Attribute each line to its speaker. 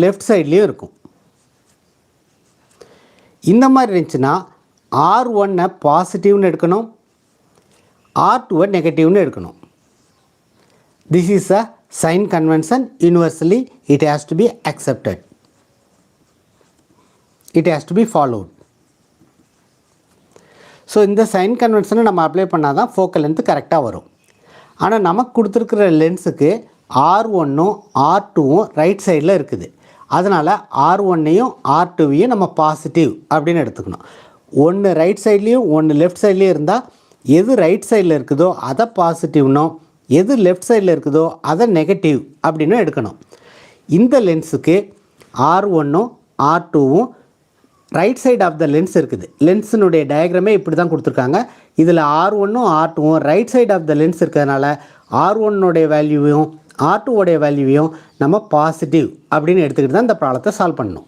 Speaker 1: Left சைட்லேயும் இருக்கும். இந்த மாதிரி இருந்துச்சுன்னா R1 பாசிட்டிவ்னு எடுக்கணும், R2 நெகட்டிவ்னு எடுக்கணும். This is a sign convention. Universally it has to be accepted. It has to be followed. So இந்த சைன் கன்வென்ஷனை நம்ம அப்ளை பண்ணால் தான் ஃபோக்கல் லென்த்து கரெக்டாக வரும். ஆனால் நமக்கு கொடுத்துருக்குற லென்ஸுக்கு R1ம் R2வும் ரைட் சைடில் இருக்குது. அதனால் R1ஐயும் R2வையும் நம்ம பாசிட்டிவ் அப்படின்னு எடுத்துக்கணும். ஒன்று ரைட் சைட்லேயும் ஒன்று லெஃப்ட் சைட்லேயும் இருந்தால் எது ரைட் சைடில் இருக்குதோ அதை பாசிட்டிவ்னோ, எது லெஃப்ட் சைடில் இருக்குதோ அதை நெகட்டிவ் அப்படின்னு எடுக்கணும். இந்த லென்ஸுக்கு R1ம் R2வும் right side of the lens இருக்குது. லென்ஸினுடைய டயக்ராமே இப்படி தான் கொடுத்துருக்காங்க. இதில் R1ம் R2வும் right side of the lens இருக்கிறதுனால R1உடைய வேல்யூவையும் R2உடைய வேல்யூவையும் நம்ம பாசிட்டிவ் அப்படின்னு எடுத்துக்கிட்டு தான் இந்த ப்ராப்ளத்தை சால்வ் பண்ணணும்.